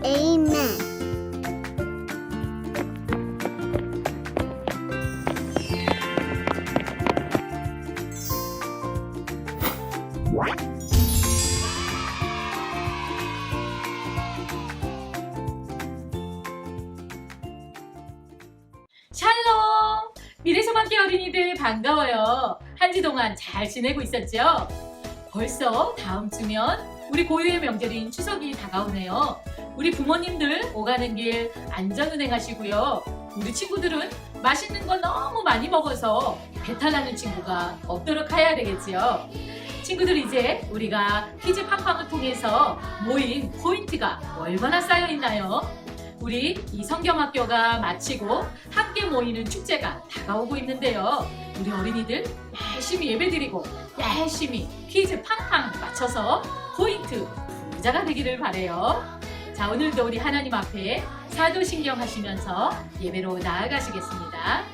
Amen. 샬롬! 미래소망교 어린이들 반가워요. 한 주 동안 잘 지내고 있었죠? 벌써 다음 주면 우리 고유의 명절인 추석이 다가오네요. 우리 부모님들 오가는 길 안전운행하시고요. 우리 친구들은 맛있는 거 너무 많이 먹어서 배탈 나는 친구가 없도록 해야 되겠지요. 친구들, 이제 우리가 퀴즈 팡팡을 통해서 모인 포인트가 얼마나 쌓여 있나요? 우리 이 성경학교가 마치고 함께 모이는 축제가 다가오고 있는데요. 우리 어린이들 열심히 예배드리고 열심히 퀴즈 팡팡 맞춰서 포인트 부자가 되기를 바래요. 자, 오늘도 우리 하나님 앞에 사도신경 하시면서 예배로 나아가시겠습니다.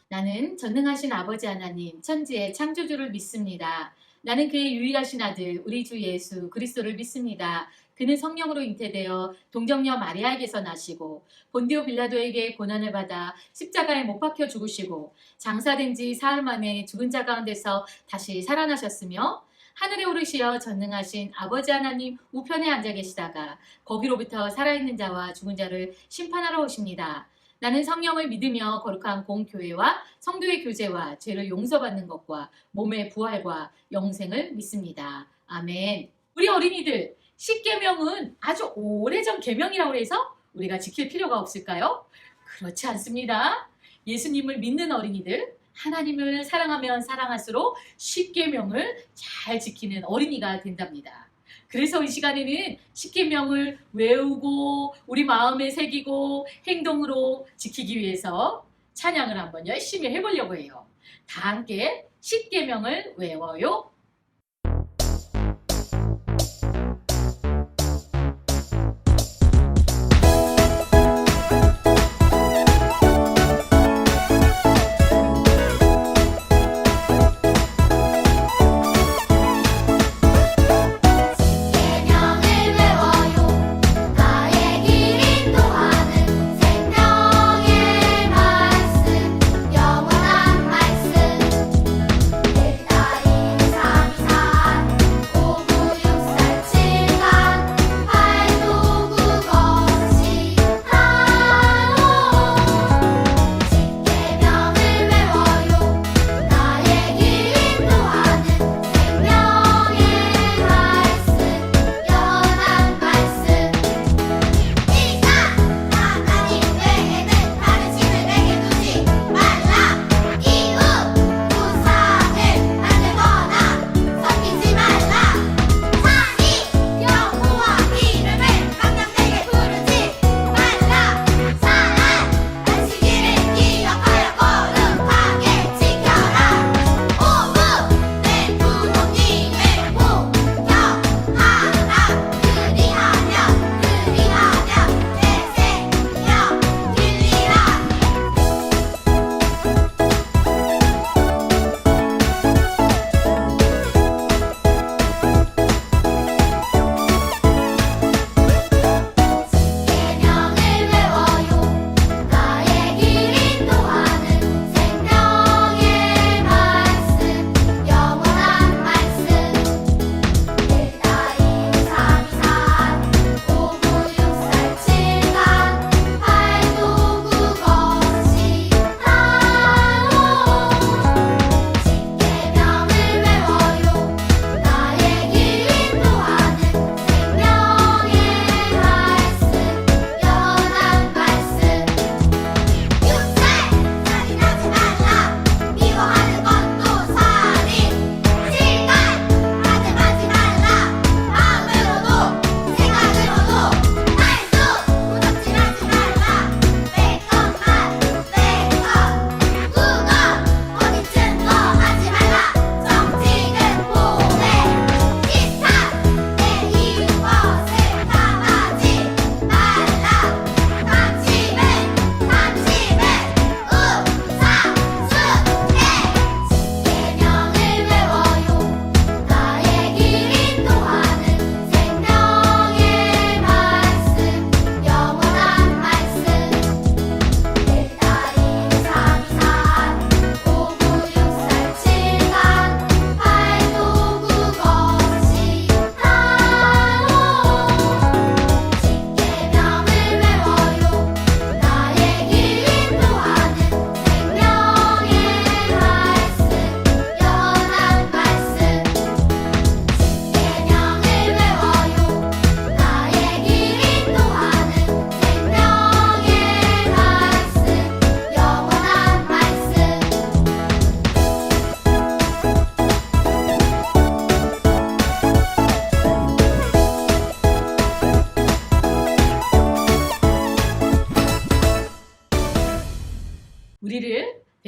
나는 전능하신 아버지 하나님, 천지의 창조주를 믿습니다. 나는 그의 유일하신 아들 우리 주 예수 그리스도를 믿습니다. 그는 성령으로 잉태되어 동정녀 마리아에게서 나시고 본디오 빌라도에게 고난을 받아 십자가에 못 박혀 죽으시고 장사된 지 사흘 만에 죽은 자 가운데서 다시 살아나셨으며 하늘에 오르시어 전능하신 아버지 하나님 우편에 앉아 계시다가 거기로부터 살아있는 자와 죽은 자를 심판하러 오십니다. 나는 성령을 믿으며 거룩한 공교회와 성도의 교제와 죄를 용서받는 것과 몸의 부활과 영생을 믿습니다. 아멘. 우리 어린이들, 십계명은 아주 오래전 계명이라고 해서 우리가 지킬 필요가 없을까요? 그렇지 않습니다. 예수님을 믿는 어린이들, 하나님을 사랑하면 사랑할수록 십계명을 잘 지키는 어린이가 된답니다. 그래서 이 시간에는 십계명을 외우고 우리 마음에 새기고 행동으로 지키기 위해서 찬양을 한번 열심히 해보려고 해요. 다 함께 십계명을 외워요. 영원한 말씀 내 딸이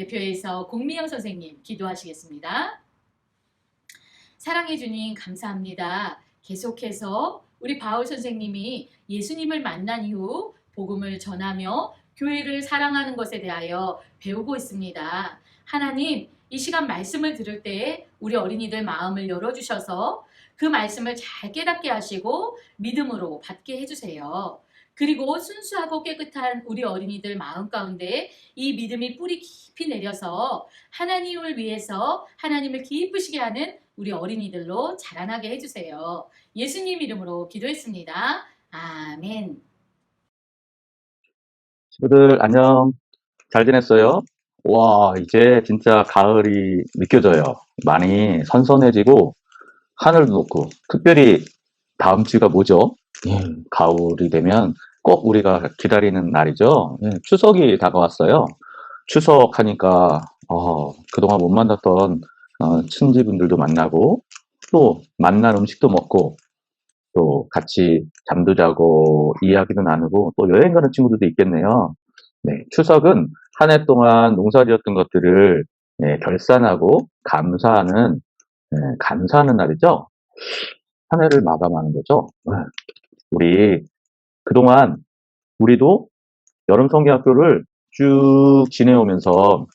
대표해서 공미영 선생님 기도하시겠습니다. 사랑해 주님 감사합니다. 계속해서 우리 바울 선생님이 예수님을 만난 이후 복음을 전하며 교회를 사랑하는 것에 대하여 배우고 있습니다. 하나님, 이 시간 말씀을 들을 때 우리 어린이들 마음을 열어주셔서 그 말씀을 잘 깨닫게 하시고 믿음으로 받게 해주세요. 그리고 순수하고 깨끗한 우리 어린이들 마음 가운데 이 믿음이 뿌리 깊이 내려서 하나님을 위해서 하나님을 기쁘시게 하는 우리 어린이들로 자라나게 해주세요. 예수님 이름으로 기도했습니다. 아멘. 친구들 안녕. 잘 지냈어요? 와, 이제 진짜 가을이 느껴져요. 많이 선선해지고 하늘도 높고 특별히 다음 주가 뭐죠? 가을이 되면 꼭 우리가 기다리는 날이죠. 추석이 다가왔어요. 추석하니까 그동안 못 만났던 친지분들도 만나고 또 만난 음식도 먹고 또 같이 잠도 자고 이야기도 나누고 또 여행 가는 친구들도 있겠네요. 네, 추석은 한 해 동안 농사지었던 것들을 결산하고 감사하는 날이죠. 한 해를 마감하는 거죠. 우리 그동안 우리도 여름 성경학교를 쭉 지내오면서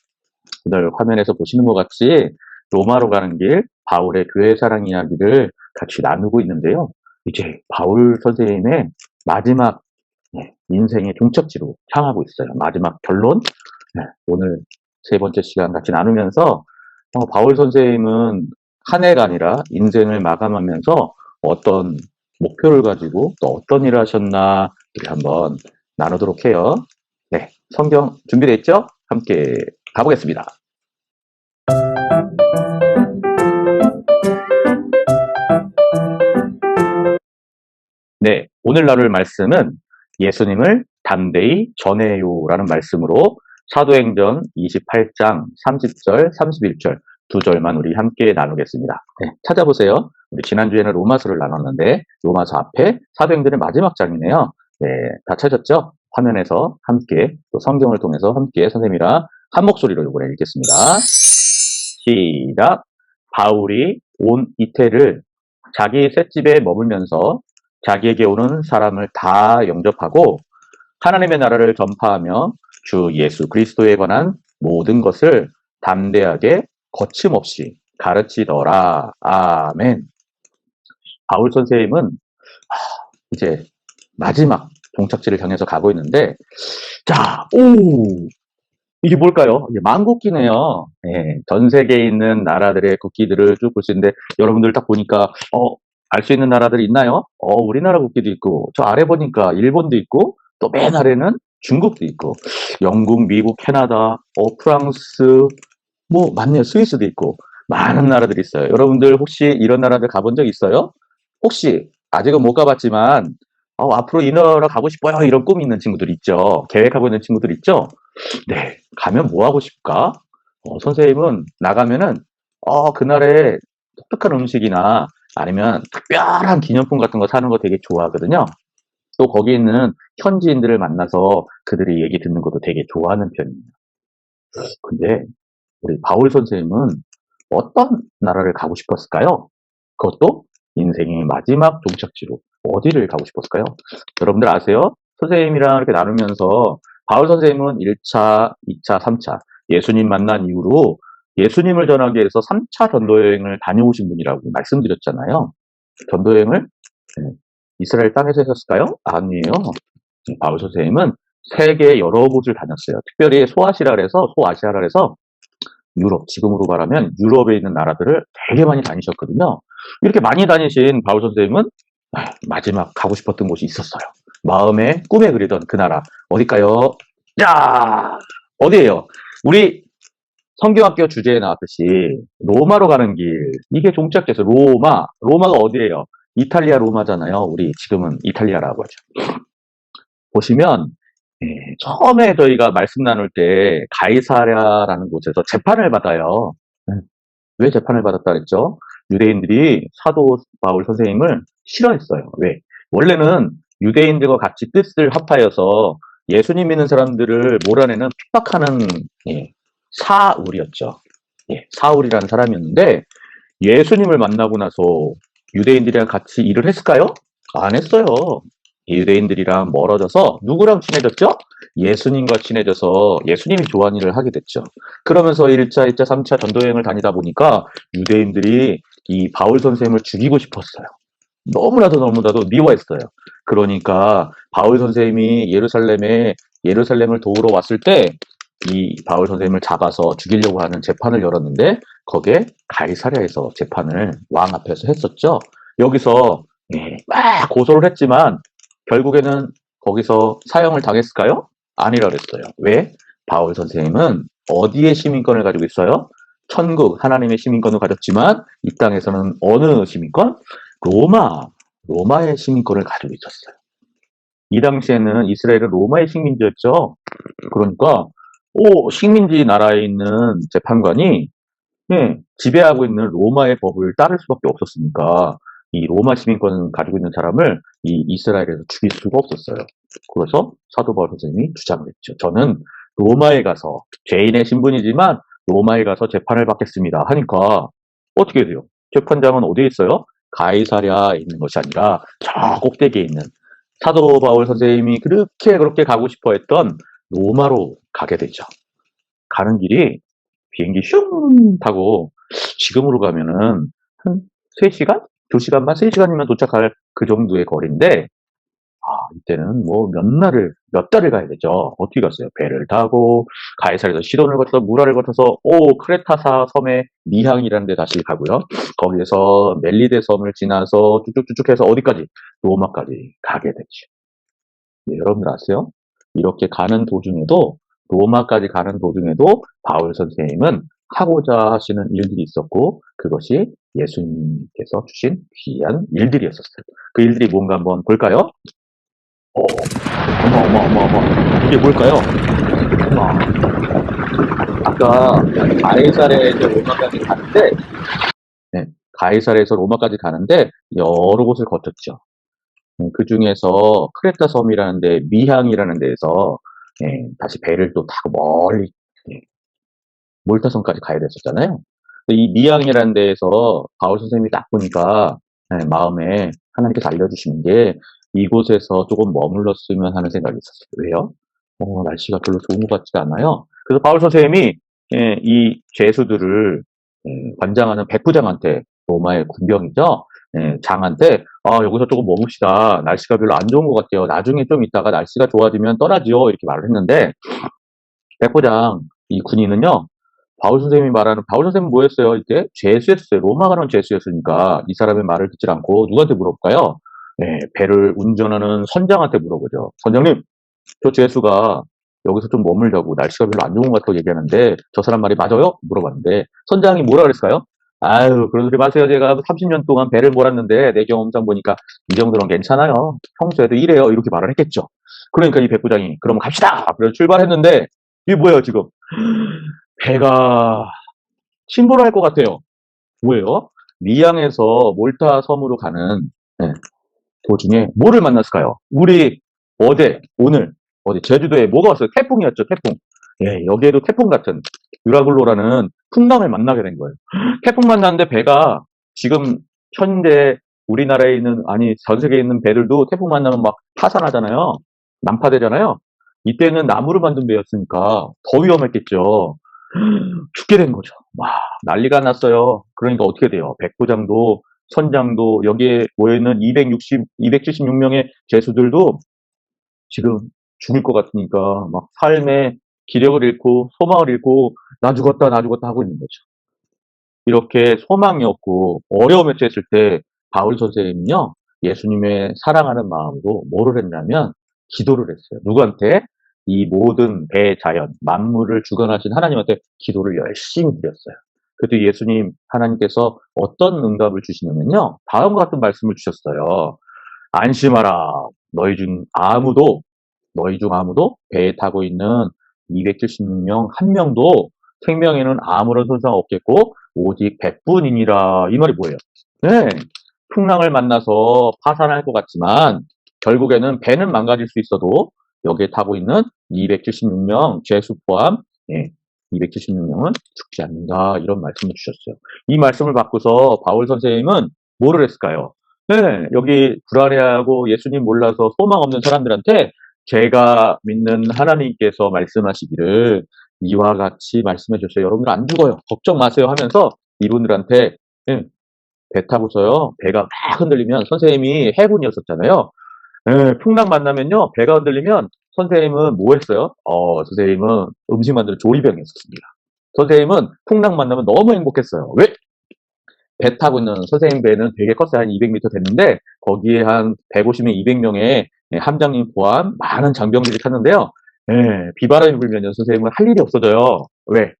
오늘 화면에서 보시는 것 같이 로마로 가는 길 바울의 교회 사랑 이야기를 같이 나누고 있는데요. 이제 바울 선생님의 마지막 인생의 종착지로 향하고 있어요. 마지막 결론. 오늘 세 번째 시간 같이 나누면서 바울 선생님은 한 해가 아니라 인생을 마감하면서 어떤 목표를 가지고 또 어떤 일을 하셨나 우리 한번 나누도록 해요. 네, 성경 준비되어 있죠? 함께 가보겠습니다. 네, 오늘 나눌 말씀은 예수님을 담대히 전해요라는 말씀으로 사도행전 28장 30절, 31절 두 절만 우리 함께 나누겠습니다. 네, 찾아보세요. 우리 지난주에는 로마서를 나눴는데 로마서 앞에 사도행전의 마지막 장이네요. 네, 다 찾았죠? 화면에서 함께 또 성경을 통해서 함께 선생님이랑 한 목소리로 이번에 읽겠습니다. 시작. 바울이 온 이태를 자기 셋집에 머물면서 자기에게 오는 사람을 다 영접하고 하나님의 나라를 전파하며 주 예수 그리스도에 관한 모든 것을 담대하게 거침없이 가르치더라. 아멘. 바울 선생님은 이제 마지막 종착지를 향해서 가고 있는데, 자, 이게 뭘까요? 만국기네요. 전 세계에 있는 나라들의 국기들을 쭉 볼 수 있는데 여러분들 딱 보니까 알 수 있는 나라들이 있나요? 우리나라 국기도 있고 저 아래 보니까 일본도 있고 또 맨 아래는 중국도 있고 영국, 미국, 캐나다, 프랑스 뭐 맞네요. 스위스도 있고 많은 나라들이 있어요. 여러분들 혹시 이런 나라들 가본 적 있어요? 혹시 아직은 못 가봤지만 앞으로 이 나라 가고 싶어요 이런 꿈이 있는 친구들 있죠. 계획하고 있는 친구들 있죠. 네, 가면 뭐 하고 싶을까? 선생님은 나가면은 그날의 독특한 음식이나 아니면 특별한 기념품 같은 거 사는 거 되게 좋아하거든요. 또 거기 있는 현지인들을 만나서 그들의 얘기 듣는 것도 되게 좋아하는 편입니다. 근데 우리 바울 선생님은 어떤 나라를 가고 싶었을까요? 그것도 인생의 마지막 종착지로 어디를 가고 싶었을까요? 여러분들 아세요? 선생님이랑 이렇게 나누면서 바울 선생님은 1차, 2차, 3차 예수님 만난 이후로 예수님을 전하기 위해서 3차 전도여행을 다녀오신 분이라고 말씀드렸잖아요. 전도여행을 이스라엘 땅에서 하셨을까요? 아니에요. 바울 선생님은 세계 여러 곳을 다녔어요. 특별히 소아시아라에서 유럽, 지금으로 말하면 유럽에 있는 나라들을 되게 많이 다니셨거든요. 이렇게 많이 다니신 바울 선생님은 마지막 가고 싶었던 곳이 있었어요. 마음에 꿈에 그리던 그 나라 어딜까요? 야, 어디예요? 우리 성경학교 주제에 나왔듯이 로마로 가는 길, 이게 종착지에서 로마가 어디예요? 이탈리아 로마잖아요. 우리 지금은 이탈리아라고 하죠. 보시면 처음에 저희가 말씀 나눌 때 가이사랴라는 곳에서 재판을 받아요. 왜 재판을 받았다 그랬죠? 유대인들이 사도 바울 선생님을 싫어했어요. 왜? 원래는 유대인들과 같이 뜻을 합하여서 예수님 믿는 사람들을 몰아내는 핍박하는 사울이었죠. 예, 사울이라는 사람이었는데 예수님을 만나고 나서 유대인들이랑 같이 일을 했을까요? 안 했어요. 유대인들이랑 멀어져서 누구랑 친해졌죠? 예수님과 친해져서 예수님이 좋아하는 일을 하게 됐죠. 그러면서 1차, 2차, 3차 전도여행을 다니다 보니까 유대인들이 이 바울 선생님을 죽이고 싶었어요. 너무나도 미워했어요. 그러니까 바울 선생님이 예루살렘을 도우러 왔을 때 이 바울 선생님을 잡아서 죽이려고 하는 재판을 열었는데 거기에 가이사랴에서 재판을 왕 앞에서 했었죠. 여기서 막 고소를 했지만 결국에는 거기서 사형을 당했을까요? 아니라 그랬어요. 왜? 바울 선생님은 어디에 시민권을 가지고 있어요? 천국 하나님의 시민권을 가졌지만 이 땅에서는 어느 시민권? 로마의 시민권을 가지고 있었어요. 이 당시에는 이스라엘은 로마의 식민지였죠. 그러니까 식민지 나라에 있는 재판관이 지배하고 있는 로마의 법을 따를 수밖에 없었으니까 이 로마 시민권을 가지고 있는 사람을 이 이스라엘에서 죽일 수가 없었어요. 그래서 사도 바울 선생님이 주장을 했죠. 저는 로마에 가서 죄인의 신분이지만 로마에 가서 재판을 받겠습니다 하니까 어떻게 돼요? 재판장은 어디에 있어요? 가이사랴에 있는 것이 아니라 저 꼭대기에 있는 사도 바울 선생님이 그렇게 가고 싶어 했던 로마로 가게 되죠. 가는 길이 비행기 슝 타고 지금으로 가면은 한 3시간? 2시간만? 3시간이면 도착할 그 정도의 거리인데 이때는 뭐 몇 달을 가야 되죠. 어떻게 갔어요? 배를 타고 가이사르에서 시돈을 거쳐서 무라를 거쳐서 크레타사 섬의 미항이라는 데 다시 가고요. 거기에서 멜리데 섬을 지나서 쭉쭉쭉 해서 어디까지? 로마까지 가게 되죠. 네, 여러분들 아세요? 이렇게 가는 도중에도 로마까지 가는 도중에도 바울 선생님은 하고자 하시는 일들이 있었고 그것이 예수님께서 주신 귀한 일들이었었어요. 그 일들이 뭔가 한번 볼까요? 어머. 이게 뭘까요? 어머. 아까 가이사랴에서 로마까지 가는데, 가이사랴에서 로마까지 가는데 여러 곳을 거쳤죠. 그 중에서 크레타 섬이라는 데, 미항이라는 데에서 다시 배를 또 타고 멀리 몰타섬까지 가야 됐었잖아요. 이 미항이라는 데에서 바울 선생님이 딱 보니까 마음에 하나님께서 알려주시는 게 이곳에서 조금 머물렀으면 하는 생각이 있었어요. 왜요? 날씨가 별로 좋은 것 같지가 않아요. 그래서 바울 선생님이 이 죄수들을 관장하는 백부장한테 로마의 군병이죠. 장한테 여기서 조금 머뭅시다. 날씨가 별로 안 좋은 것 같아요. 나중에 좀 있다가 날씨가 좋아지면 떠나지요. 이렇게 말을 했는데 백부장 이 군인은요. 바울 선생님이 말하는 바울 선생님은 뭐였어요? 이때 죄수였어요. 로마 가는 죄수였으니까 이 사람의 말을 듣지 않고 누구한테 물어볼까요? 배를 운전하는 선장한테 물어보죠. 선장님, 저 죄수가 여기서 좀 머물자고 날씨가 별로 안 좋은 것 같다고 얘기하는데 저 사람 말이 맞아요? 물어봤는데 선장이 뭐라 그랬을까요? 아유, 그런 소리 마세요. 제가 30년 동안 배를 몰았는데 내 경험상 보니까 이 정도는 괜찮아요. 평소에도 이래요. 이렇게 말을 했겠죠. 그러니까 이 백부장이 그럼 갑시다. 그래서 출발했는데 이게 뭐예요 지금? 배가 침몰할 것 같아요. 뭐예요? 미양에서 몰타 섬으로 가는 도중에 뭐를 만났을까요? 우리 오늘 제주도에 뭐가 왔어요? 태풍이었죠, 태풍. 여기에도 태풍 같은 유라굴로라는 풍랑을 만나게 된 거예요. 태풍 만났는데 배가 지금 현재 우리나라에 있는, 전 세계에 있는 배들도 태풍 만나면 막 파산하잖아요. 난파되잖아요. 이때는 나무로 만든 배였으니까 더 위험했겠죠. 죽게 된 거죠. 와, 난리가 났어요. 그러니까 어떻게 돼요? 백부장도 선장도 여기에 모여있는 276명의 죄수들도 지금 죽을 것 같으니까 막 삶의 기력을 잃고 소망을 잃고 나 죽었다 하고 있는 거죠. 이렇게 소망이 없고 어려움에 처했을 때 바울 선생님은요. 예수님의 사랑하는 마음으로 뭐를 했냐면 기도를 했어요. 누구한테? 이 모든 대자연, 만물을 주관하신 하나님한테 기도를 열심히 드렸어요. 그때 예수님 하나님께서 어떤 응답을 주시냐면요. 다음과 같은 말씀을 주셨어요. 안심하라. 너희 중 아무도 배에 타고 있는 276명 한 명도 생명에는 아무런 손상 없겠고 오직 100분이니라. 이 말이 뭐예요? 네. 풍랑을 만나서 파산할 것 같지만 결국에는 배는 망가질 수 있어도 여기에 타고 있는 276명 죄수 포함 276명은 죽지 않는다. 이런 말씀을 주셨어요. 이 말씀을 받고서 바울 선생님은 뭐를 했을까요? 네, 여기 불안해하고 예수님 몰라서 소망 없는 사람들한테 제가 믿는 하나님께서 말씀하시기를 이와 같이 말씀해 주셨어요. 여러분들 안 죽어요. 걱정 마세요 하면서 이분들한테 예, 배 타고서요. 배가 막 흔들리면 선생님이 해군이었었잖아요. 예, 풍랑 만나면요. 배가 흔들리면 선생님은 뭐 했어요? 선생님은 음식 만드는 조리병이 있었습니다. 선생님은 풍랑 만나면 너무 행복했어요. 왜? 배 타고 있는 선생님 배는 되게 컸어요. 한 200m 됐는데 거기에 한 150명, 200명의 함장님 포함 많은 장병들이 탔는데요. 예, 비바람이 불면 선생님은 할 일이 없어져요. 왜?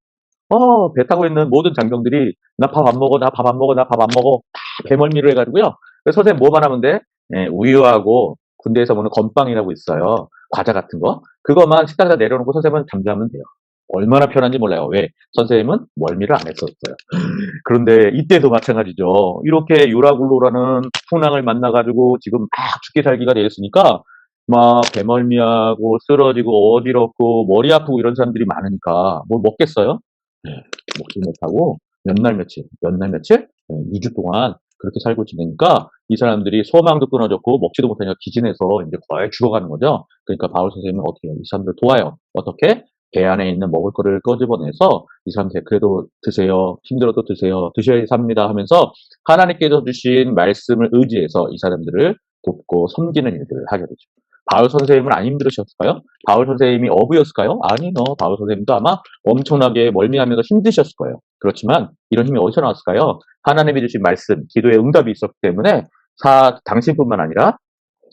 배 타고 있는 모든 장병들이 나 밥 안 먹어, 나 밥 안 먹어, 나 밥 안 먹어 다 배멀미를 해가지고요. 그래서 선생님 뭐만 하면 돼? 예, 우유하고 군대에서 먹는 건빵이라고 있어요. 과자 같은 거. 그것만 식탁에다 내려놓고 선생님은 잠자면 돼요. 얼마나 편한지 몰라요. 왜? 선생님은 멀미를 안 했었어요. 그런데 이때도 마찬가지죠. 이렇게 유라굴로라는 풍랑을 만나가지고 지금 막 죽기 살기가 되었으니까 막 배멀미하고 쓰러지고 어지럽고 머리 아프고 이런 사람들이 많으니까 뭘 먹겠어요? 네, 먹지 못하고 몇 날 며칠? 네, 2주 동안 그렇게 살고 지내니까 이 사람들이 소망도 끊어졌고 먹지도 못하니까 기진해서 이제 거의 죽어가는 거죠. 그러니까 바울 선생님은 어떻게 해요? 이 사람들 도와요. 어떻게? 배 안에 있는 먹을 거를 끄집어내서 이 사람들 그래도 드세요. 힘들어도 드세요. 드셔야 삽니다 하면서 하나님께서 주신 말씀을 의지해서 이 사람들을 돕고 섬기는 일들을 하게 되죠. 바울 선생님은 안 힘들으셨을까요? 바울 선생님이 어부였을까요? 아니요. 바울 선생님도 아마 엄청나게 멀미하면서 힘드셨을 거예요. 그렇지만 이런 힘이 어디서 나왔을까요? 하나님이 주신 말씀, 기도의 응답이 있었기 때문에 당신뿐만 아니라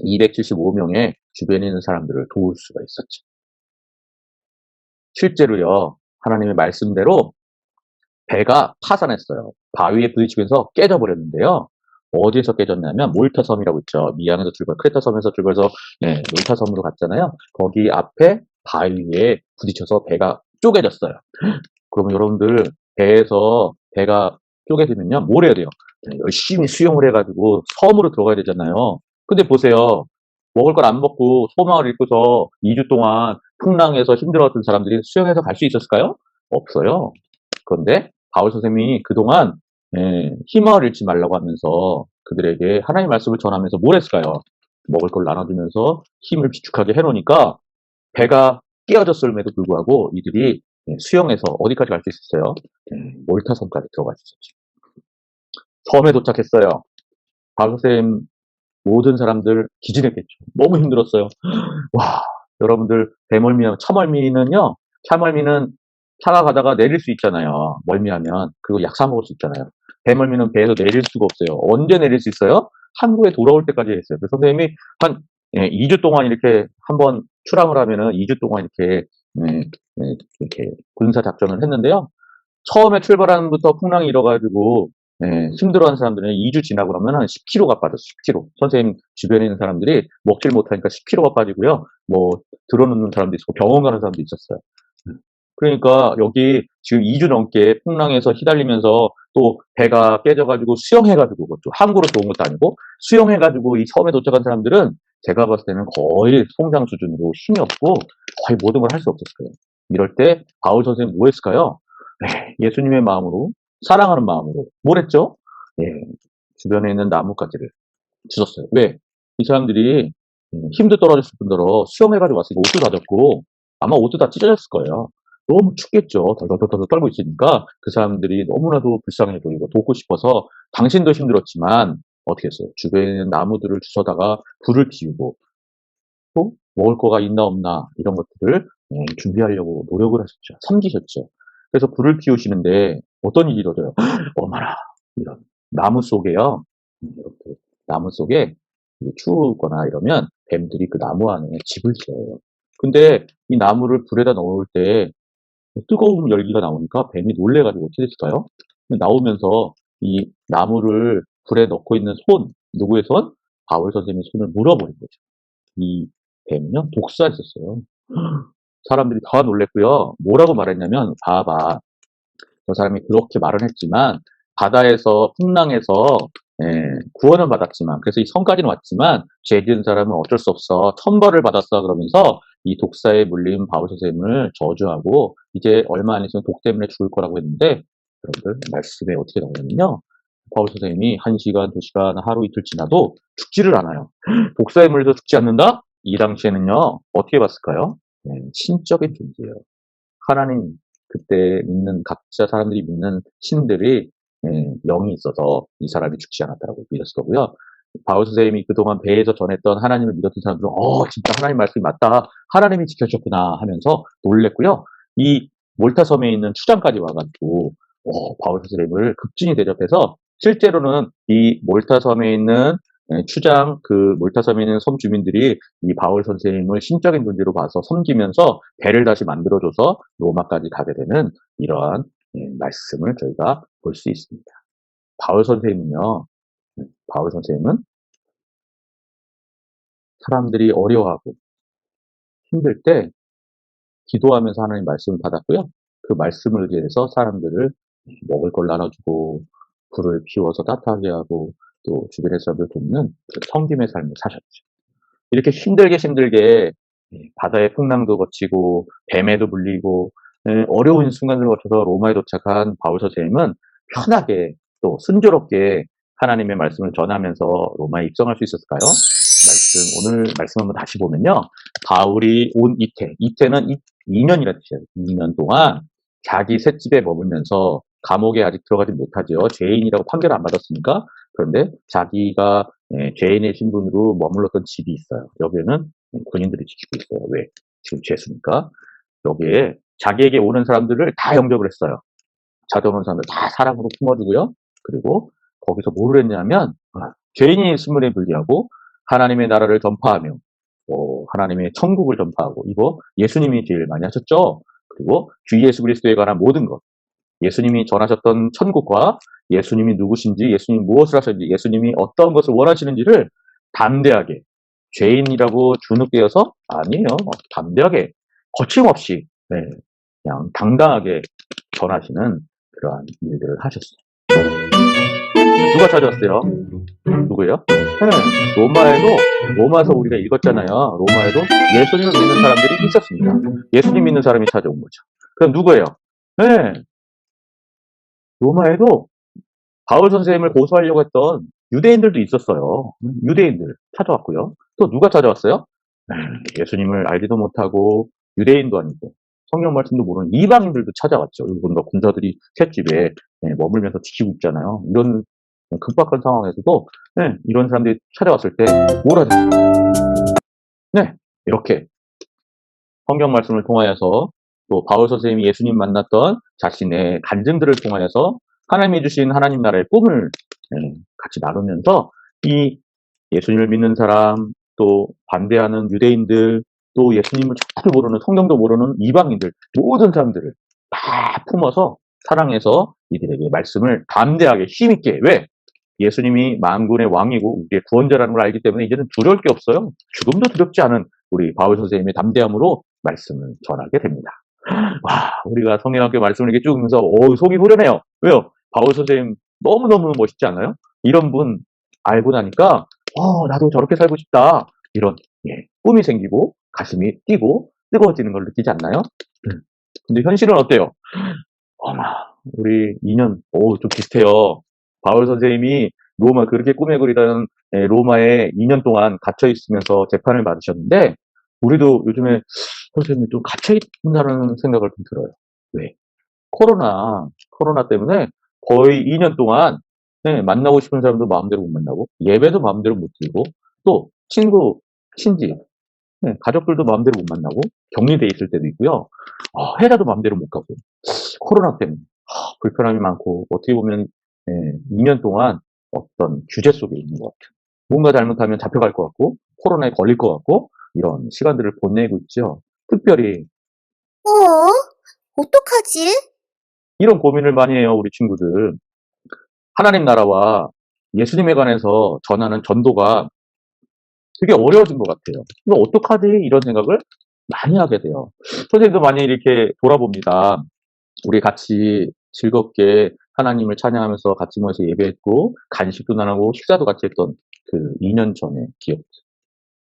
275명의 주변에 있는 사람들을 도울 수가 있었죠. 실제로요. 하나님의 말씀대로 배가 파산했어요. 바위에 부딪히면서 깨져버렸는데요. 어디에서 깨졌냐면 몰타 섬이라고 있죠. 미양에서 출발, 크레타 섬에서 출발해서 몰타 섬으로 갔잖아요. 거기 앞에 바위에 부딪혀서 배가 쪼개졌어요. 그러면 여러분들 배에서 배가 쪼개지면요. 뭘 해야 돼요? 열심히 수영을 해가지고 섬으로 들어가야 되잖아요. 근데 보세요. 먹을 걸 안 먹고 소망을 잃고서 2주 동안 풍랑에서 힘들어했던 사람들이 수영해서 갈 수 있었을까요? 없어요. 그런데 바울 선생님이 그동안 희망을 잃지 말라고 하면서 그들에게 하나님의 말씀을 전하면서 뭘 했을까요? 먹을 걸 나눠주면서 힘을 비축하게 해놓으니까 배가 깨어졌음에도 불구하고 이들이 수영해서 어디까지 갈 수 있었어요? 몰타 섬까지 들어갈 수 있었죠. 섬에 도착했어요. 바울 선생님 모든 사람들 기진했겠죠. 너무 힘들었어요. 와, 여러분들 배멀미하면 차멀미는요. 차멀미는 차가 가다가 내릴 수 있잖아요. 멀미하면 그리고 약 사 먹을 수 있잖아요. 배멀미는 배에서 내릴 수가 없어요. 언제 내릴 수 있어요? 한국에 돌아올 때까지 했어요. 그래서 선생님이 한 2주 동안 이렇게 한번 출항을 하면은 2주 동안 이렇게 이렇게 군사 작전을 했는데요. 처음에 출발하는부터 풍랑이 일어가지고 힘들어하는 사람들은 2주 지나고 나면 한 10kg가 빠졌어요. 10kg. 선생님 주변에 있는 사람들이 먹질 못하니까 10kg가 빠지고요. 뭐 들어눕는 사람도 있고 병원 가는 사람도 있었어요. 그러니까 여기 지금 2주 넘게 풍랑에서 휘달리면서 또 배가 깨져가지고 수영해가지고 그것도 항구로 들어온 것도 아니고 수영해가지고 이 섬에 도착한 사람들은 제가 봤을 때는 거의 송장 수준으로 힘이 없고 거의 모든 걸 할 수 없었을 거예요. 이럴 때 바울 선생님 뭐 했을까요? 예수님의 마음으로 사랑하는 마음으로 뭘 했죠? 주변에 있는 나뭇가지를 주셨어요. 왜? 이 사람들이 힘도 떨어졌을 뿐더러 수영해가지고 왔으니까 옷도 다 젖고 아마 옷도 다 찢어졌을 거예요. 너무 춥겠죠. 덜덜덜덜 떨고 있으니까 그 사람들이 너무나도 불쌍해 보이고 돕고 싶어서 당신도 힘들었지만 어떻게 했어요? 주변에 있는 나무들을 주워다가 불을 피우고 또 먹을 거가 있나 없나 이런 것들을 준비하려고 노력을 하셨죠. 섬기셨죠. 그래서 불을 피우시는데 어떤 일이 일어져요? 어머나 이런 나무 속에요. 이렇게 나무 속에 추우거나 이러면 뱀들이 그 나무 안에 집을 지어요. 근데 이 나무를 불에다 넣을 때 뜨거운 열기가 나오니까 뱀이 놀래가지고 어떻게 됐을까요? 나오면서 이 나무를 불에 넣고 있는 누구의 손? 바울 선생님의 손을 물어버린 거죠. 이 뱀은요, 독사했었어요. 사람들이 다 놀랬고요. 뭐라고 말했냐면, 봐봐. 저 사람이 그렇게 말은 했지만, 바다에서, 풍랑에서, 구원을 받았지만, 그래서 이 성까지는 왔지만, 죄 지은 사람은 어쩔 수 없어. 천벌을 받았어. 그러면서 이 독사에 물린 바울 선생님을 저주하고 이제 얼마 안 있으면 독 때문에 죽을 거라고 했는데 여러분들 말씀에 어떻게 나오냐면요. 바울 선생님이 1시간, 2시간, 하루 이틀 지나도 죽지를 않아요. 독사에 물려도 죽지 않는다? 이 당시에는요. 어떻게 봤을까요? 네, 신적인 존재예요. 하나님 그때 믿는 각자 사람들이 믿는 신들이 영이 있어서 이 사람이 죽지 않았다고 믿었을 거고요. 바울 선생님이 그동안 배에서 전했던 하나님을 믿었던 사람들은 진짜 하나님 말씀이 맞다. 하나님이 지켜주셨구나 하면서 놀랬고요. 이 몰타 섬에 있는 추장까지 와가지고 바울 선생님을 극진히 대접해서 실제로는 이 몰타 섬에 있는 추장 그 몰타 섬에 있는 섬 주민들이 이 바울 선생님을 신적인 존재로 봐서 섬기면서 배를 다시 만들어줘서 로마까지 가게 되는 이러한 말씀을 저희가 볼 수 있습니다. 바울 선생님은요. 바울 선생님은 사람들이 어려워하고 힘들 때 기도하면서 하나님 말씀을 받았고요. 그 말씀을 위해서 사람들을 먹을 걸 나눠주고 불을 피워서 따뜻하게 하고 또 주변의 사람들 돕는 그 섬김의 삶을 사셨죠. 이렇게 힘들게 바다의 풍랑도 거치고 뱀에도 물리고 어려운 순간을 거쳐서 로마에 도착한 바울 선생님은 편하게 또 순조롭게 하나님의 말씀을 전하면서 로마에 입성할 수 있었을까요? 오늘 말씀 한번 다시 보면요. 바울이 온 이태는 2년이라 뜻이에요. 2년 동안 자기 셋집에 머물면서 감옥에 아직 들어가지 못하죠. 죄인이라고 판결을 안 받았으니까. 그런데 자기가 죄인의 신분으로 머물렀던 집이 있어요. 여기에는 군인들이 지키고 있어요. 왜? 지금 죄수니까. 여기에 자기에게 오는 사람들을 다 영접을 했어요. 찾아오는 사람들 다 사랑으로 품어주고요. 그리고 거기서 뭐를 했냐면 죄인의 신분에 불리하고 하나님의 나라를 전파하며 하나님의 천국을 전파하고 이거 예수님이 제일 많이 하셨죠. 그리고 주 예수 그리스도에 관한 모든 것 예수님이 전하셨던 천국과 예수님이 누구신지 예수님이 무엇을 하셨는지 예수님이 어떤 것을 원하시는지를 담대하게 죄인이라고 주눅되어서 아니에요. 담대하게 거침없이 그냥 당당하게 전하시는 그러한 일들을 하셨어요. 누가 찾아왔어요? 누구예요? 로마에서 우리가 읽었잖아요. 로마에도 예수님을 믿는 사람들이 있었습니다. 예수님 믿는 사람이 찾아온 거죠. 그럼 누구예요? 로마에도 바울 선생님을 고소하려고 했던 유대인들도 있었어요. 유대인들 찾아왔고요. 또 누가 찾아왔어요? 예수님을 알지도 못하고 유대인도 아니고 성경 말씀도 모르는 이방인들도 찾아왔죠. 이분과 군사들이 셋집에 머물면서 지키고 있잖아요. 이런 급박한 상황에서도 이런 사람들이 찾아왔을 때 뭘 하셨어요? 이렇게 성경 말씀을 통하여서 또 바울 선생님이 예수님 만났던 자신의 간증들을 통하여서 하나님이 주신 하나님 나라의 꿈을 같이 나누면서 이 예수님을 믿는 사람 또 반대하는 유대인들 또 예수님을 전혀 모르는 성경도 모르는 이방인들 모든 사람들을 다 품어서 사랑해서 이들에게 말씀을 담대하게 힘있게 왜? 예수님이 만군의 왕이고 우리의 구원자라는 걸 알기 때문에 이제는 두려울 게 없어요. 죽음도 두렵지 않은 우리 바울 선생님의 담대함으로 말씀을 전하게 됩니다. 와, 우리가 성경학교 말씀을 이렇게 쭉 읽으면서 속이 후련해요. 왜요? 바울 선생님 너무너무 멋있지 않아요? 이런 분 알고 나니까 나도 저렇게 살고 싶다. 이런 꿈이 생기고 가슴이 뛰고 뜨거워지는 걸 느끼지 않나요? 근데 현실은 어때요? 우리 2년 좀 비슷해요. 바울 선생님이 로마 그렇게 꿈에 그리던 로마에 2년 동안 갇혀 있으면서 재판을 받으셨는데 우리도 요즘에 선생님이 좀 갇혀 있다는 생각을 좀 들어요. 왜? 코로나 때문에 거의 2년 동안 만나고 싶은 사람도 마음대로 못 만나고 예배도 마음대로 못 드리고 또 친구, 친지, 가족들도 마음대로 못 만나고 격리돼 있을 때도 있고요. 회사도 마음대로 못 가고 코로나 때문에 불편함이 많고 어떻게 보면 2년 동안 어떤 규제 속에 있는 것 같아요. 뭔가 잘못하면 잡혀갈 것 같고 코로나에 걸릴 것 같고 이런 시간들을 보내고 있죠. 특별히 어떡하지? 이런 고민을 많이 해요, 우리 친구들. 하나님 나라와 예수님에 관해서 전하는 전도가 되게 어려워진 것 같아요. 이거 어떡하지? 이런 생각을 많이 하게 돼요. 선생님도 많이 이렇게 돌아봅니다. 우리 같이 즐겁게 하나님을 찬양하면서 같이 모여서 예배했고 간식도 나누고 식사도 같이 했던 그 2년 전의 기억.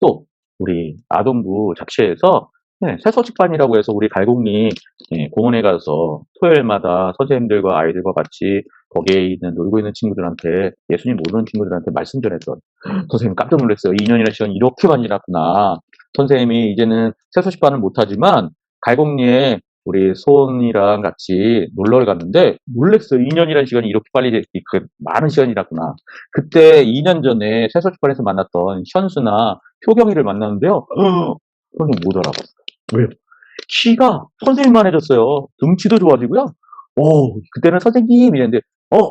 또 우리 아동부 잡채에서 네, 새서식반이라고 해서 우리 갈곡리 공원에 가서 토요일마다 선생님들과 아이들과 같이 거기에 있는 놀고 있는 친구들한테 예수님 모르는 친구들한테 말씀 전했던 선생님 깜짝 놀랐어요. 2년이라는 시간이 이렇게 많이 지났구나. 선생님이 이제는 새서식반을 못하지만 갈곡리에 우리 소원이랑 같이 놀러를 갔는데 놀랐어요. 2년이라는 시간이 이렇게 빨리 많은 시간이 지났구나. 그때 2년 전에 새서식반에서 만났던 현수나 효경이를 만났는데요. 선생님 못 알아봤어요. 왜요? 키가 선생님만 해졌어요. 등치도 좋아지고요. 그때는 선생님 이랬는데,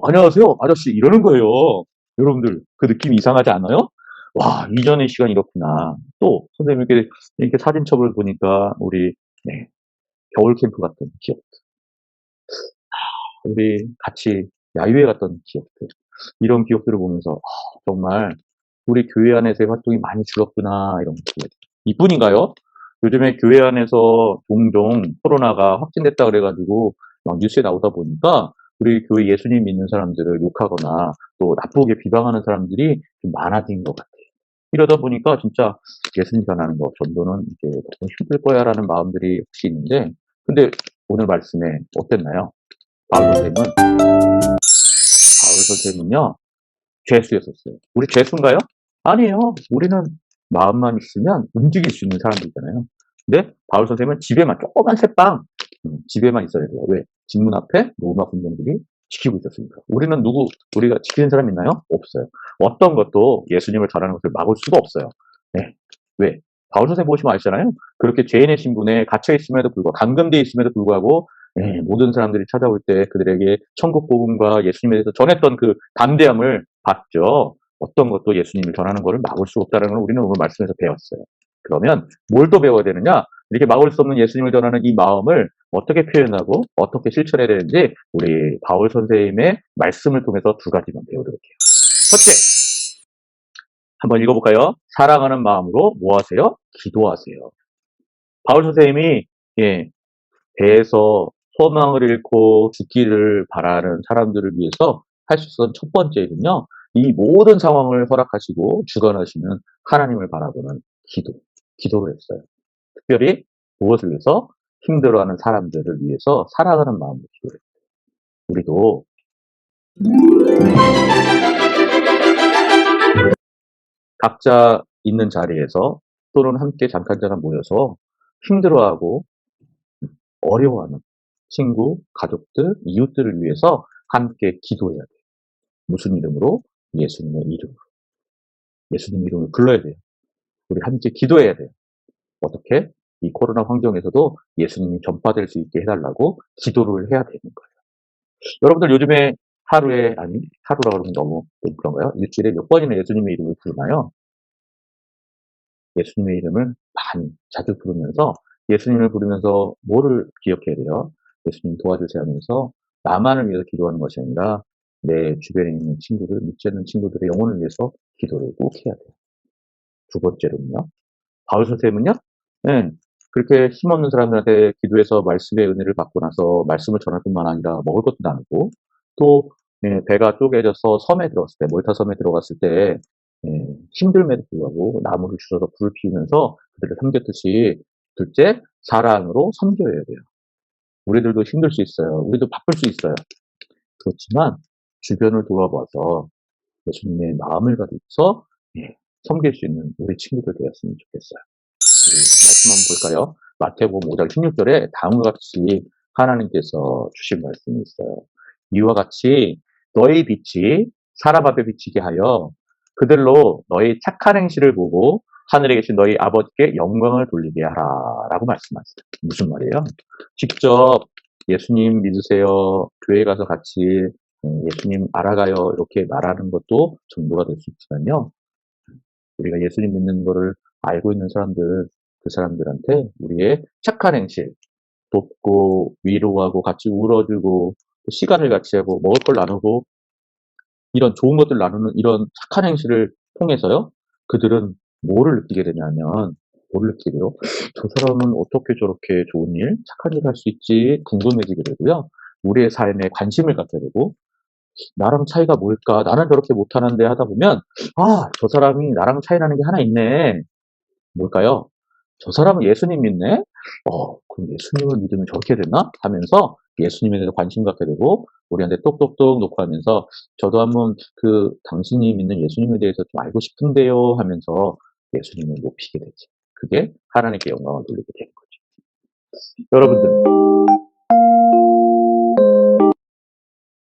안녕하세요. 아저씨 이러는 거예요. 여러분들 그 느낌 이상하지 않아요? 와, 이전의 시간이 이렇구나. 또 선생님 이렇게 사진첩을 보니까 우리 네, 겨울 캠프 갔던 기억들, 우리 같이 야유회 갔던 기억들, 이런 기억들을 보면서 정말 우리 교회 안에서의 활동이 많이 줄었구나 이런 생각이 들어요. 이뿐인가요? 요즘에 교회 안에서 종종 코로나가 확진됐다 그래가지고 막 뉴스에 나오다 보니까 우리 교회 예수님 믿는 사람들을 욕하거나 또 나쁘게 비방하는 사람들이 좀 많아진 것 같아요. 이러다 보니까 진짜 예수님 전하는 거, 전도는 이제 너무 힘들 거야라는 마음들이 혹시 있는데, 근데 오늘 말씀에 어땠나요? 바울 선생님은, 바울 선생님은요, 죄수였었어요. 우리 죄수인가요? 아니에요. 우리는 마음만 있으면 움직일 수 있는 사람들이잖아요. 근데 바울 선생님은 집에만, 조그만 새빵, 집에만 있어야 돼요. 왜? 집문 앞에 로마 군병들이 지키고 있었으니까. 우리가 지키는 사람 있나요? 없어요. 어떤 것도 예수님을 전하는 것을 막을 수가 없어요. 네. 왜? 바울 선생님 보시면 아시잖아요. 그렇게 죄인의 신분에 갇혀 있음에도 불구하고, 감금되어 있음에도 불구하고, 모든 사람들이 찾아올 때 그들에게 천국 복음과 예수님에 대해서 전했던 그 담대함을 봤죠. 어떤 것도 예수님을 전하는 것을 막을 수 없다는 걸 우리는 오늘 말씀에서 배웠어요. 그러면 뭘 또 배워야 되느냐? 이렇게 막을 수 없는 예수님을 전하는 이 마음을 어떻게 표현하고 어떻게 실천해야 되는지 우리 바울 선생님의 말씀을 통해서 두 가지만 배우도록 해요. 첫째, 한번 읽어볼까요? 사랑하는 마음으로 뭐 하세요? 기도하세요. 바울 선생님이 배에서 소망을 잃고 죽기를 바라는 사람들을 위해서 할 수 있었던 첫 번째 일은요. 이 모든 상황을 허락하시고 주관하시는 하나님을 바라보는 기도를 했어요. 특별히 무엇을 위해서? 힘들어하는 사람들을 위해서 사랑하는 마음으로 기도를 했어요. 우리도 각자 있는 자리에서 또는 함께 잠깐 모여서 힘들어하고 어려워하는 친구, 가족들, 이웃들을 위해서 함께 기도해야 돼요. 무슨 이름으로? 예수님의 이름으로. 예수님 이름을 불러야 돼요. 우리 함께 기도해야 돼요. 어떻게? 이 코로나 환경에서도 예수님이 전파될 수 있게 해달라고 기도를 해야 되는 거예요. 여러분들 요즘에 하루라 그러면 너무 좀 그런가요? 일주일에 몇 번이나 예수님의 이름을 부르나요? 예수님의 이름을 많이 자주 부르면서 예수님을 부르면서 뭐를 기억해야 돼요? 예수님 도와주세요 하면서 나만을 위해서 기도하는 것이 아니라 내 주변에 있는 친구들, 믿지 않는 친구들의 영혼을 위해서 기도를 꼭 해야 돼요. 두 번째로는요. 바울 선생님은요. 네, 그렇게 힘없는 사람들한테 기도해서 말씀의 은혜를 받고 나서 말씀을 전할 뿐만 아니라 먹을 것도 나누고 또 배가 쪼개져서 섬에 들어갔을 때, 몰타 섬에 들어갔을 때 힘듦에도 불구하고 나무를 주워서 불을 피우면서 그들을 섬겼듯이 둘째, 사랑으로 섬겨야 돼요. 우리들도 힘들 수 있어요. 우리도 바쁠 수 있어요. 그렇지만 주변을 돌아봐서 예수님의 마음을 가지고서 섬길 수 있는 우리 친구들 되었으면 좋겠어요. 우리 말씀 한번 볼까요? 마태복음 5장 16절에 다음과 같이 하나님께서 주신 말씀이 있어요. 이와 같이 너희 빛이 사람 앞에 비치게 하여 그들로 너희 착한 행실을 보고 하늘에 계신 너희 아버지께 영광을 돌리게 하라 라고 말씀하세요. 무슨 말이에요? 직접 예수님 믿으세요. 교회 가서 같이 예수님 알아가요. 이렇게 말하는 것도 전도가 될 수 있지만요. 우리가 예수님 믿는 거를 알고 있는 사람들, 그 사람들한테 우리의 착한 행실, 돕고 위로하고 같이 울어주고 시간을 같이 하고 먹을 걸 나누고 이런 좋은 것들 나누는 이런 착한 행실을 통해서요. 그들은 뭐를 느끼게 되냐면 뭐를 느끼게 돼요? 저 사람은 어떻게 저렇게 좋은 일, 착한 일을 할 수 있지 궁금해지게 되고요. 우리의 삶에 관심을 갖게 되고 나랑 차이가 뭘까? 나는 저렇게 못하는데 하다 보면 저 사람이 나랑 차이 나는 게 하나 있네. 뭘까요? 저 사람은 예수님 믿네? 그럼 예수님을 믿으면 저렇게 되나? 하면서 예수님에 대해서 관심 갖게 되고, 우리한테 똑똑똑 놓고 하면서, 저도 한번 당신이 믿는 예수님에 대해서 좀 알고 싶은데요 하면서 예수님을 높이게 되죠. 그게 하나님께 영광을 돌리게 되는 거죠. 여러분들,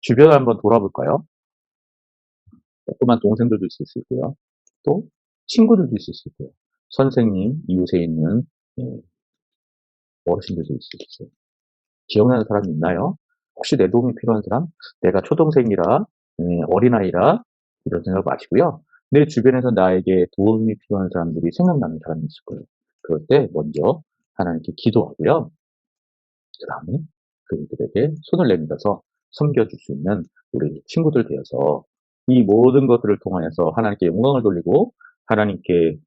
주변을 한번 돌아볼까요? 조그만 동생들도 있을 수 있고요. 또 친구들도 있을 수 있고요. 선생님, 이웃에 있는 어르신들도 있을 수 있어요. 기억나는 사람이 있나요? 혹시 내 도움이 필요한 사람? 내가 초동생이라, 어린아이라 이런 생각 마시고요. 내 주변에서 나에게 도움이 필요한 사람들이 생각나는 사람이 있을 거예요. 그럴 때 먼저 하나님께 기도하고요. 그 다음에 그들에게 손을 내밀어서 섬겨줄 수 있는 우리 친구들 되어서 이 모든 것들을 통하여서 하나님께 영광을 돌리고 하나님께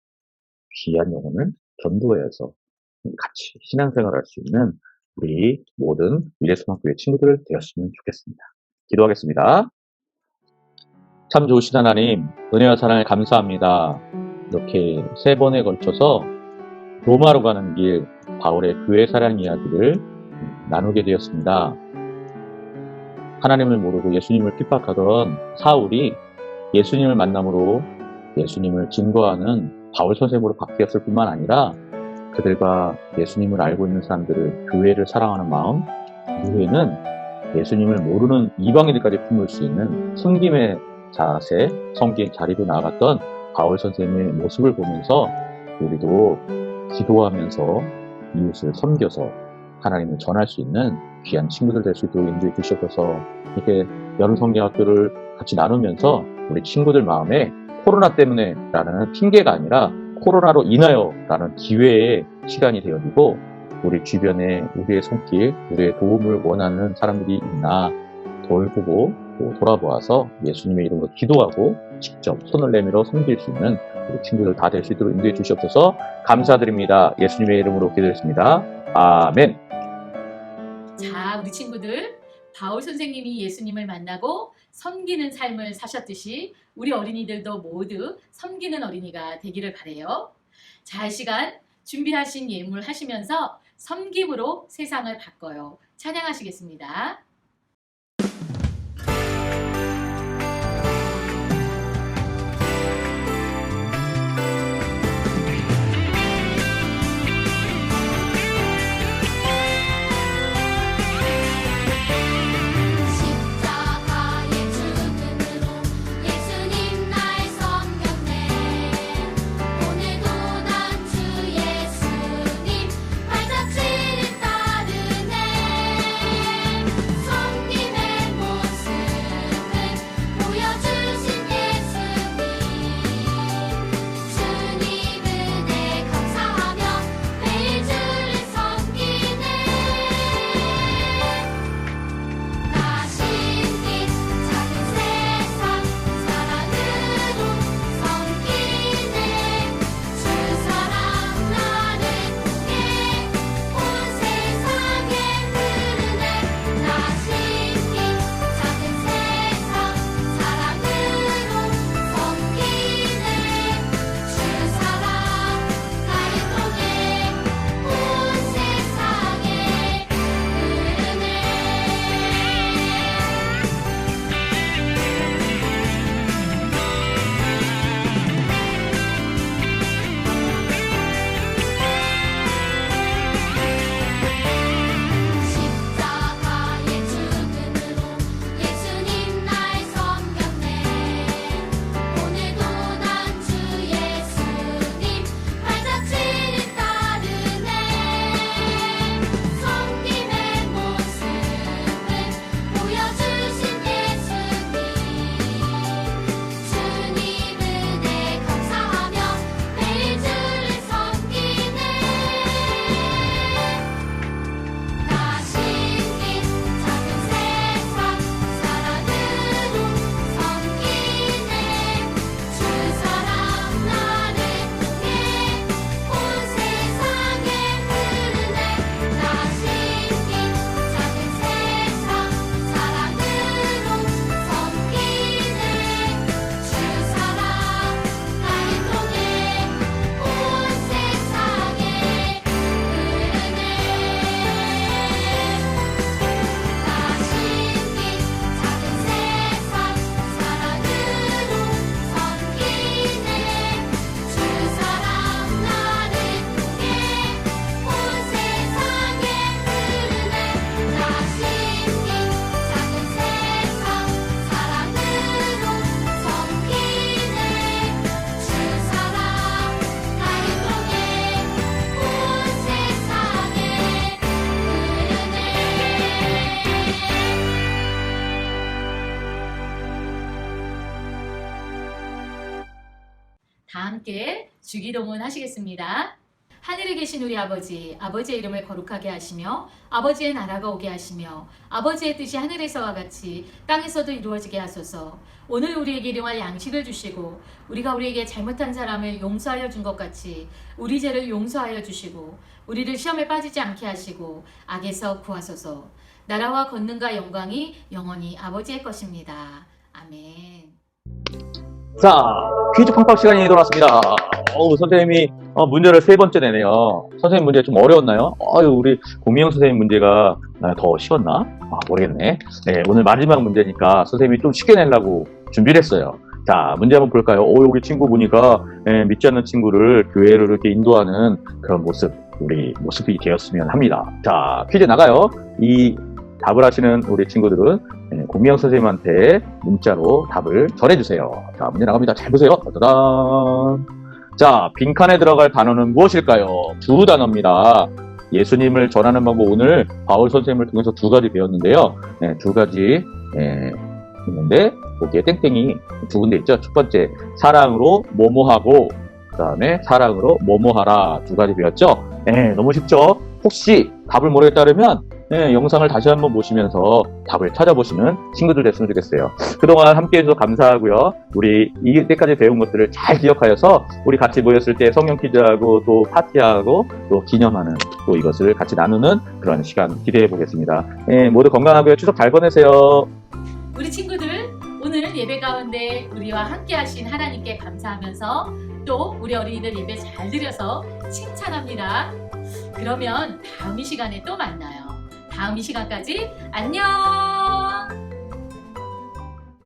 귀한 영혼을 전도해서 같이 신앙생활을 할 수 있는 우리 모든 미래소망교회 친구들 되었으면 좋겠습니다. 기도하겠습니다. 참 좋으신 하나님, 은혜와 사랑에 감사합니다. 이렇게 3번에 걸쳐서 로마로 가는 길 바울의 교회 사랑 이야기를 나누게 되었습니다. 하나님을 모르고 예수님을 핍박하던 사울이 예수님을 만남으로 예수님을 증거하는 바울 선생으로 바뀌었을 뿐만 아니라 그들과 예수님을 알고 있는 사람들을, 교회를 사랑하는 마음, 이후에는 예수님을 모르는 이방인들까지 품을 수 있는 섬김의 자세, 섬김의 자리로 나아갔던 바울 선생님의 모습을 보면서 우리도 기도하면서 이웃을 섬겨서 하나님을 전할 수 있는 귀한 친구들 될 수 있도록 인도해 주시옵소서. 이렇게 여름 성경학교를 같이 나누면서 우리 친구들 마음에 코로나 때문에 라는 핑계가 아니라 코로나로 인하여 라는 기회의 시간이 되어지고, 우리 주변에 우리의 손길, 우리의 도움을 원하는 사람들이 있나 돌보고 또 돌아보아서 예수님의 이름으로 기도하고 직접 손을 내밀어 섬길 수 있는 우리 친구들 다 될 수 있도록 인도해 주시옵소서. 감사드립니다. 예수님의 이름으로 기도했습니다. 아멘. 자, 우리 친구들, 바울 선생님이 예수님을 만나고 섬기는 삶을 사셨듯이 우리 어린이들도 모두 섬기는 어린이가 되기를 바라요. 자, 이 시간 준비하신 예물 하시면서 섬김으로 세상을 바꿔요. 찬양하시겠습니다. 예수님 발자취를 따르네. 다 함께 주기도문 하시겠습니다. 하늘에 계신 우리 아버지, 아버지의 이름을 거룩하게 하시며 아버지의 나라가 오게 하시며 아버지의 뜻이 하늘에서와 같이 땅에서도 이루어지게 하소서. 오늘 우리에게 일용할 양식을 주시고 우리가 우리에게 잘못한 사람을 용서하여 준 것 같이 우리 죄를 용서하여 주시고 우리를 시험에 빠지지 않게 하시고 악에서 구하소서. 나라와 권능과 영광이 영원히 아버지의 것입니다. 아멘. 자, 퀴즈 팡팡 시간이 돌아왔습니다. 선생님이 문제를 3번째 내네요. 선생님 문제 좀 어려웠나요? 우리 공미영 선생님 문제가 더 쉬웠나? 모르겠네. 네, 오늘 마지막 문제니까 선생님이 좀 쉽게 내려고 준비를 했어요. 자, 문제 한번 볼까요? 여기 친구 보니까 믿지 않는 친구를 교회로 이렇게 인도하는 그런 모습이 되었으면 합니다. 자, 퀴즈 나가요. 이 답을 하시는 우리 친구들은 공미영 선생님한테 문자로 답을 전해주세요. 자, 문제 나갑니다. 잘 보세요. 따다단. 자, 빈칸에 들어갈 단어는 무엇일까요? 2단어입니다. 예수님을 전하는 방법, 오늘 바울 선생님을 통해서 2가지 배웠는데요. 2가지 있는데 거기에 땡땡이 2군데 있죠. 첫 번째, 사랑으로 뭐뭐하고, 그 다음에 사랑으로 뭐뭐하라 2가지 배웠죠. 너무 쉽죠? 혹시 답을 모르겠다 그러면 영상을 다시 한번 보시면서 답을 찾아보시는 친구들 됐으면 좋겠어요. 그동안 함께해주셔서 감사하고요. 우리 이때까지 배운 것들을 잘 기억하여서 우리 같이 모였을 때 성경 퀴즈하고 또 파티하고 또 기념하는 또 이것을 같이 나누는 그런 시간 기대해 보겠습니다. 모두 건강하고요. 추석 잘 보내세요. 우리 친구들, 오늘 예배 가운데 우리와 함께 하신 하나님께 감사하면서 또 우리 어린이들 예배 잘 드려서 칭찬합니다. 그러면 다음 이 시간에 또 만나요. 다음 이 시간까지 안녕!